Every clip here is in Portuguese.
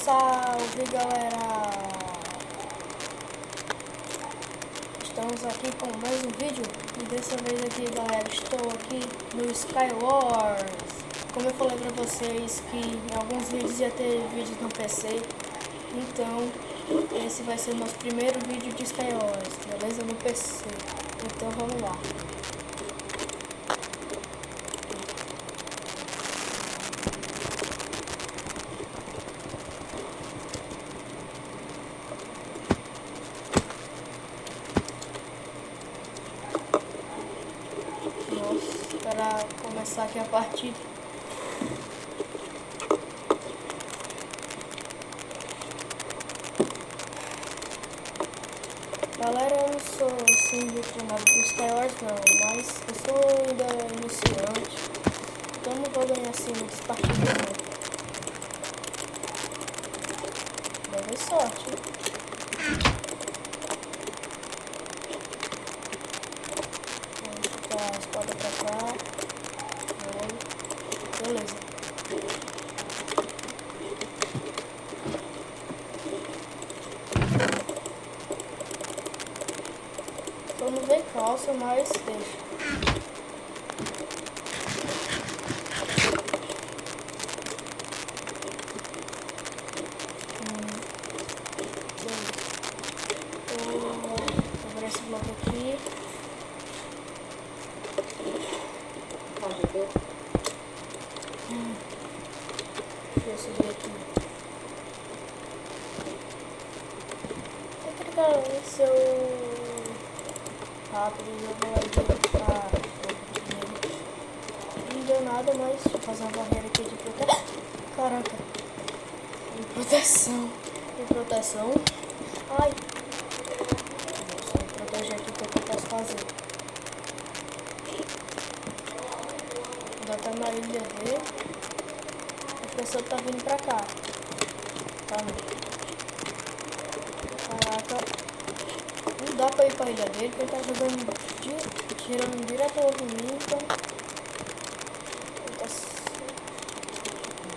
Salve galera! Estamos aqui com mais um vídeo e dessa vez aqui galera, estou aqui no Skywars. Como eu falei pra vocês que em alguns vídeos ia ter vídeos no PC, então esse vai ser o nosso primeiro vídeo de Skywars, beleza? No PC, então vamos lá. Para começar aqui a partida. Galera, eu não sou assim treinado do Skywars não, mas eu sou ainda iniciante, então não vou ganhar assim muitas partidas não. Deve sorte. A espada pra cá. Beleza. Vamos ver calça, mas deixa. Vou abrir esse bloco aqui. Deixa eu subir aqui. Aquele cara seu rápido, eu vou lá e não deu nada, mas deixa eu fazer uma barreira aqui de proteção. Caraca, de proteção. Ai, só me proteger aqui que eu posso fazer. Ainda tá na ilha dele. A pessoa tá vindo pra cá. Tá não. Caraca. Não dá pra ir pra ilha dele, porque ele tá tirando direto over mim, então. Ele tá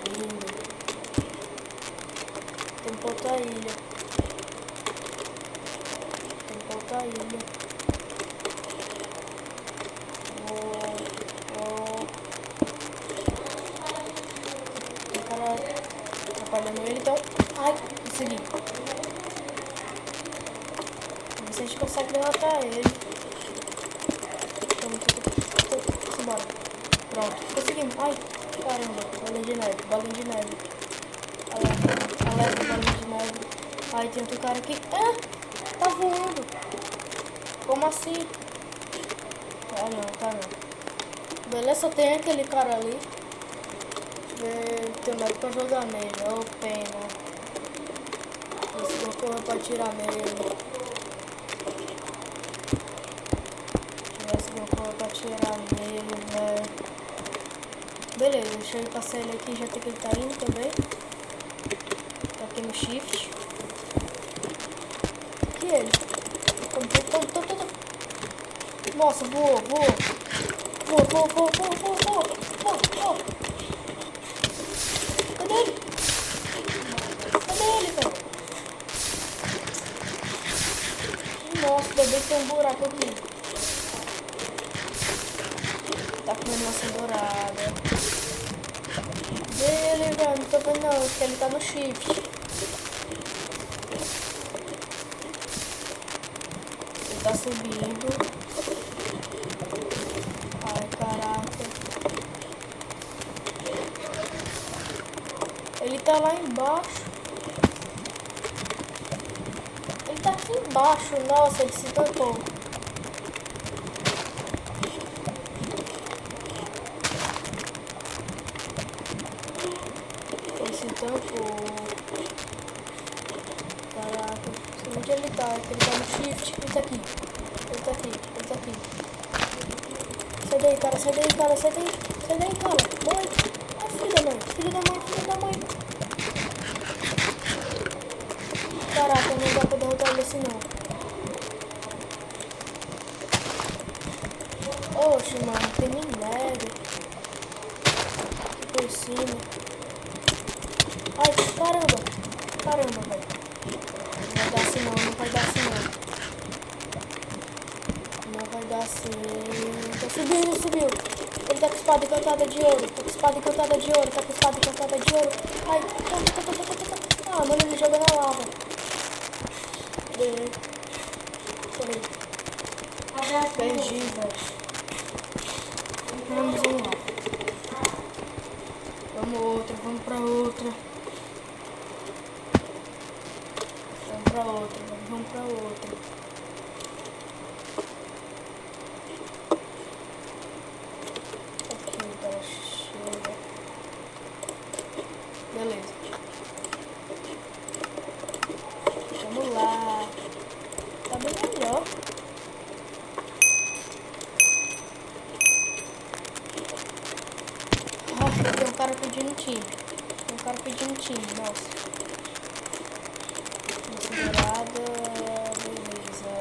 subindo. Tem pra outra ilha. Tem pra outra ilha. Atrapalhando ele, então. Ai, consegui. Vamos ver se a gente consegue derrotar ele. Vamos embora. Pronto, conseguimos. Ai, caramba, bolinha de neve, bolinha de neve. Alerta, bolinha de neve. Ai, tem outro cara aqui. Ah, tá voando. Como assim? Ah, não, tá não. Beleza, só tem aquele cara ali. Tem nada pra jogar nele, ô pena. Esse vou correr pra atirar nele. Esse vou correr pra atirar nele, velho. Beleza, deixa eu passar ele aqui, já tem que ele tá indo também. Tá aqui no shift. Aqui ele. Nossa, voou. Cadê ele? Velho? Nossa, ainda bem que tem um buraco aqui. Tá comendo maçã dourada. Dele, velho, não tô vendo não, porque ele tá no shift. Ele tá subindo. Ai, caraca. Ele tá lá embaixo. Ele tá aqui embaixo. Nossa, ele se tampou. Ele se tampou. Caraca. Onde ele tá? Ele tá no shift. Ele tá aqui. Sai daí, cara. Sai daí, cara. Mãe. Ai, filho da mãe. Caraca, não dá pra derrotar ele assim não. Oxe, mano, tem minério. Aqui por cima. Ai, caramba. caramba, velho. Não vai dar assim não, não vai dar assim não. Não vai dar assim. Subiu, subiu. Ele tá com espada encantada de ouro. Tá com espada encantada de ouro. Tá com espada encantada de ouro. Ai, ah, mano, ele joga na lava. Peraí. Perdi, velho. Vamos lá. Vamos pra outra. Vamos pra outra. Aqui, tá cheia. Beleza. Vamos lá. Tá bem melhor. Tem um cara pedindo time. Nossa. Dourada. Beleza.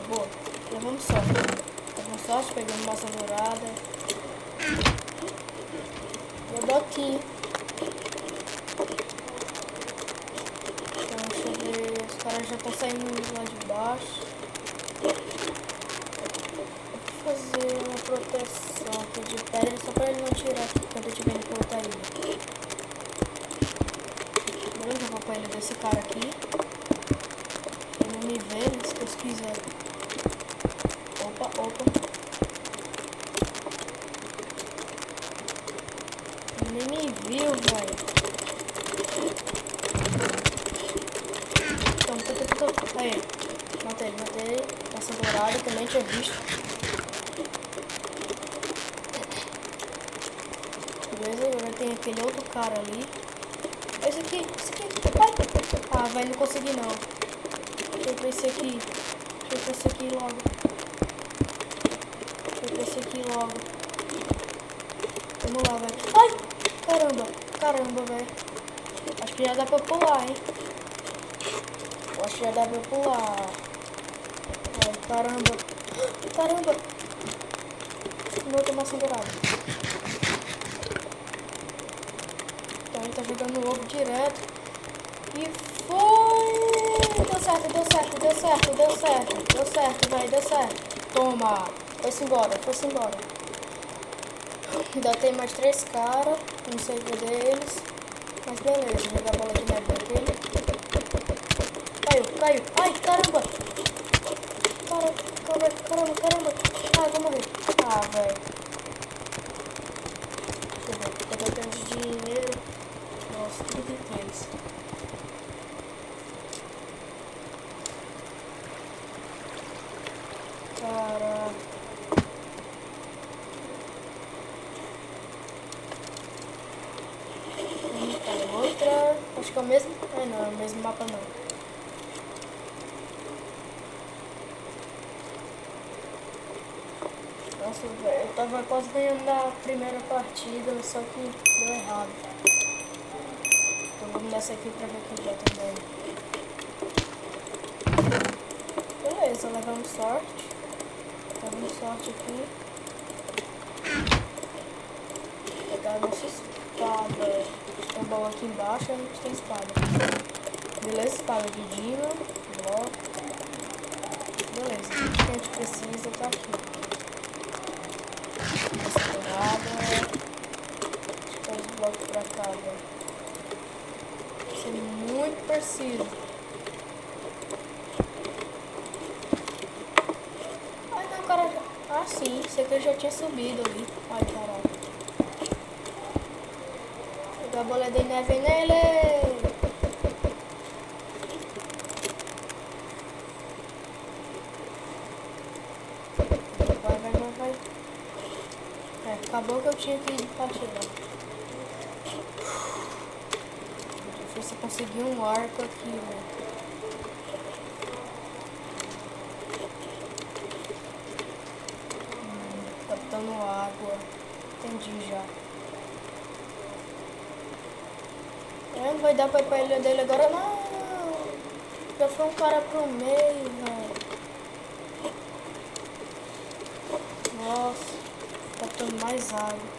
Boa. Levamos sorte. Pegando massa dourada. E o botinho. Então, deixa eu ver. Os caras já estão saindo lá de baixo. Vou fazer uma proteção aqui de pedra só para ele não tirar aqui quando eu estiver em portaria. Beleza, eu vou com ele desse cara aqui. Ele não me vê, se Deus quiser. Opa. Ele nem me viu, velho. Aí, matei. Nossa dourada, também tinha visto. Beleza, agora tem aquele outro cara ali. Esse aqui. Vai. Ah, vai, não consegui não. Deixa eu ver esse aqui. Logo. Vamos lá, velho. Ai, caramba, velho. Acho que já dá pra pular, hein. Ai, caramba. Não tem maçã dourada. Então ele tá jogando o ovo direto. E foi! Deu certo, velho. Toma! Foi-se embora. Ainda tem mais 3 caras. Não sei cadê eles. Mas beleza, vou jogar a bola de neve naquele. Caiu. Ai, caramba! Caramba. Ah, vou morrer. Ah, velho. Deixa eu ver. Quanto eu tenho de dinheiro? Nossa, 33. Caraca. Outra. Acho que é o mesmo. Não, é o mesmo mapa não. Nossa, velho, eu tava quase ganhando na primeira partida, só que deu errado. Então vamos nessa aqui pra ver quem já também. Beleza, levamos sorte. Aqui. Vou pegar a nossa espada. Tem bola aqui embaixo e a gente tem espada. Beleza, espada de Dima. Beleza, o que a gente precisa tá aqui. Essa dourada. Deixa eu fazer os blocos pra cá, velho. Isso é muito preciso. Ai não, cara. Ah sim, sei que eu já tinha subido ali. Ai caralho. Jogar a bola de neve nele. Vai. Acabou que eu tinha que ir pra tirar. Difícil conseguir um arco aqui, velho. Captando água. Entendi já. Não vai dar pra ir pra ilha dele agora, não. Já foi um cara pro meio, velho. Nossa. Captando mais água.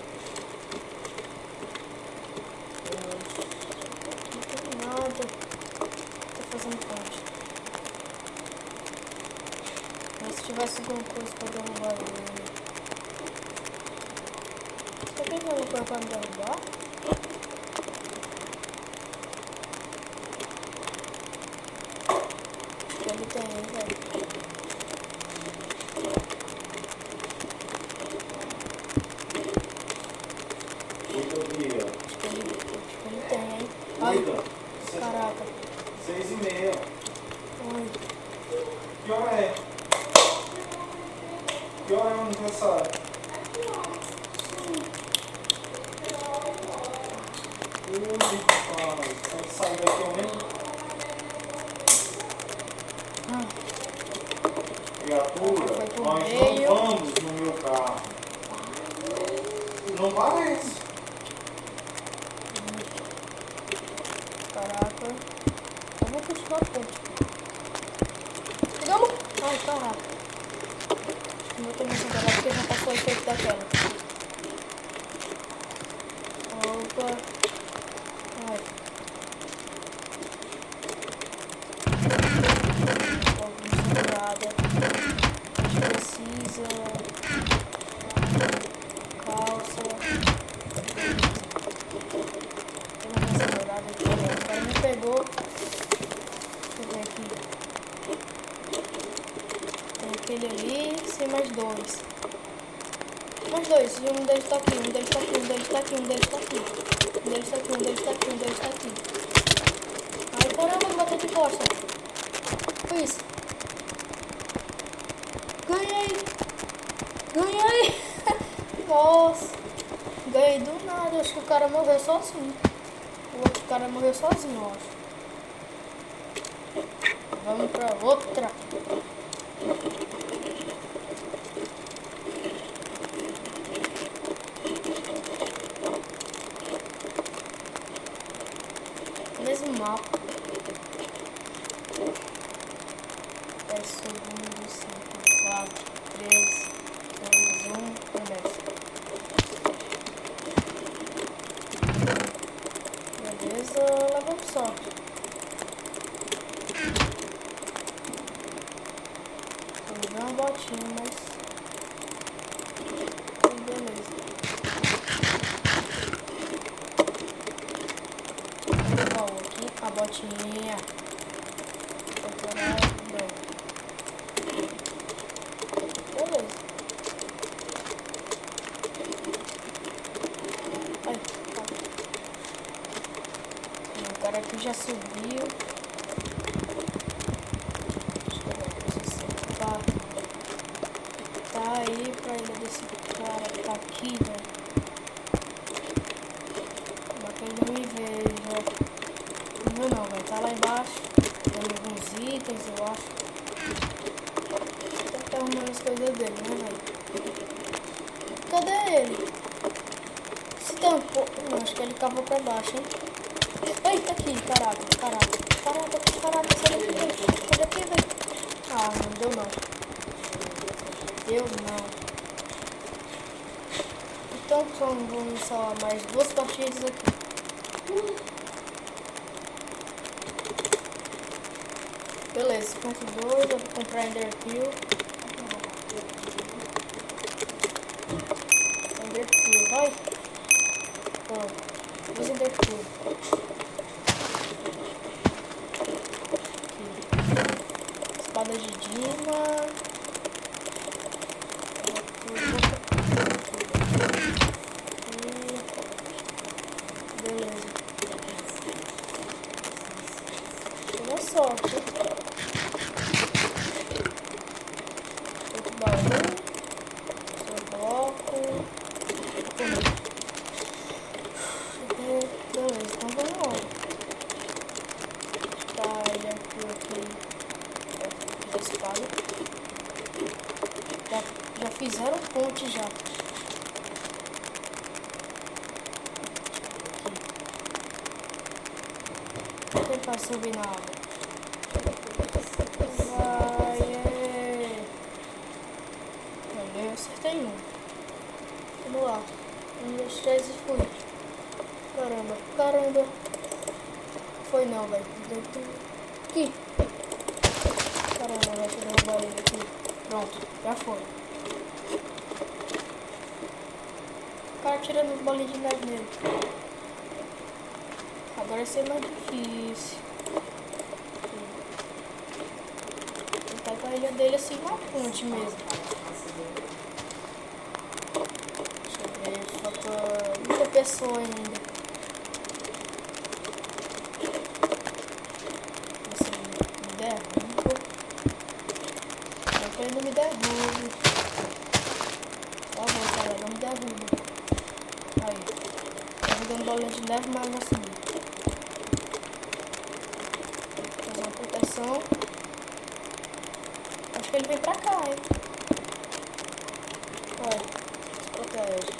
tivesse alguma coisa pra derrubar ele. Será que ele vai lutar pra me derrubar? Ele tem, velho. Acho que ele tem, hein? Ai, caraca. 6h30. Ai. Que hora é? Que hora é o aniversário? Ui, rapaz, tem que sair daqui ao menos. Criatura, Foi pro nós meio. não vamos no meu carro. Não parece. Caraca. Eu vou continuar a ponte. Pegamos! Ai, caraca. Acho que não vou ter mais agora porque já passou o efeito da tela. Opa. Ai. Alguma segurada. A gente precisa. Calça. Tem uma segurada aqui. O cara me pegou. Deixa eu ver aqui. Tem aquele ali, sem mais dois. Mais dois, e um deles tá aqui, um deles tá aqui, um deles tá aqui, um deles tá aqui. Um deles tá aqui, um deles tá aqui, um deles tá aqui. Ai, caramba, me bateu de costa. Foi isso. Ganhei! Ganhei! Nossa! Ganhei do nada, acho que o cara morreu sozinho. O outro cara morreu sozinho, eu acho. Vamos pra outra. Mesmo mapa. 10 segundos, 5, 4, 3, 2, 1, começa. Beleza, levamos sorte. Vou ver uma botinha, mas... beleza. Vou aqui a botinha. Beleza. Ai, tá. O cara aqui já subiu. Deixa eu ver se tá aí pra ele desse cara que tá aqui, velho. Mas que ele não me veja. Não viu não, velho. Tá lá embaixo. Tem alguns itens, eu acho. Tá arrumando as coisas dele, né, velho? Cadê ele? Se tampou. Não, acho que ele cavou pra baixo, hein? Ei, tá aqui, caraca, caraca. Caraca, sai daqui, velho. Sai daqui, velho. Ah, não deu não. Deu não. Então vamos só mais 2 partidas aqui. Beleza, 52, eu vou comprar Enderpeel. Enderpeel, vai. Pronto, 2 Enderpeel. Espada de Dima. Beleza. Boa sorte. Outro baú. Seu bloco. Beleza, então vamos lá. Tá, ele aqui. Da espada. Já fizeram ponte já. Vou tentar subir na água. Vai, eu acertei um. Vamos lá. 1, 2, 3 e fui. Caramba. Foi não, velho. Aqui. Caramba, vai ter que derrubar ele aqui. Pronto, já foi. O cara tirando as bolinhas de neve nele. Agora vai ser mais difícil. Tentar com a ilha dele assim na ponte mesmo. Deixa eu ver, falta muita pessoa ainda. Assim, me derruba. Não que ele não me derrube. Por favor, cara, não me derruba. Aí. Tá jogando bolinha de neve, mas não subiu. Fazer uma proteção. Acho que ele vem pra cá, hein? Olha, se protege.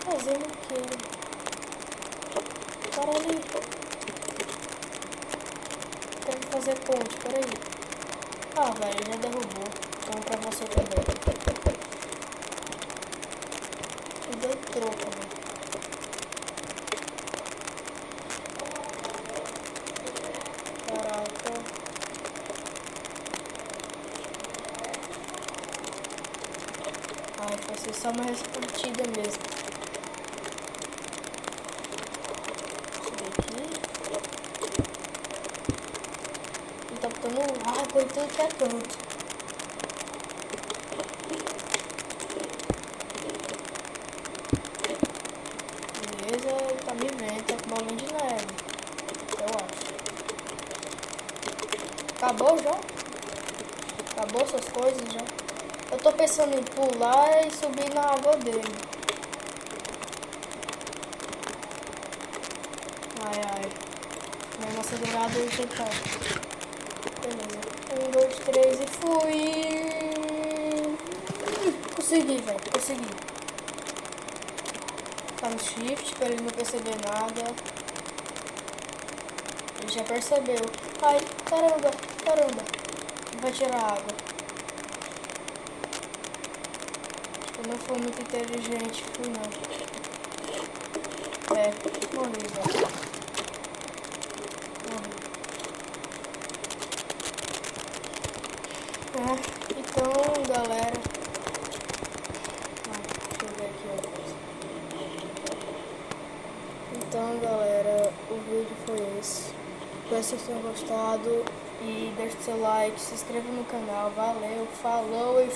Tá fazendo o quê? Para ali. Tem que fazer ponte, peraí. Ah, velho, ele já derrubou. Então pra você também. E deu troco, velho. Caraca. Ai, vai ser só mais essa partida mesmo. Subir aqui. Ele tá botando água e tudo que é canto. Beleza, ele tá me vendo, tá com bolinha de neve. Eu acho. Acabou já? Acabou essas coisas já? Eu tô pensando em pular e subir na água dele. Ai, ai. Mesmo acelerado eu tentar. Beleza. 1, 2, 3 e fui. Consegui, velho. Consegui. Tá no shift pra ele não perceber nada. Ele já percebeu. Ai, caramba, caramba. Ele vai tirar a água. Eu não fui muito inteligente, fui não. Morri, velho. Morri. Então, galera. Deixa eu ver aqui uma coisa. Então, galera, o vídeo foi esse. Espero que vocês tenham gostado. E deixe seu like, se inscreva no canal. Valeu, falou e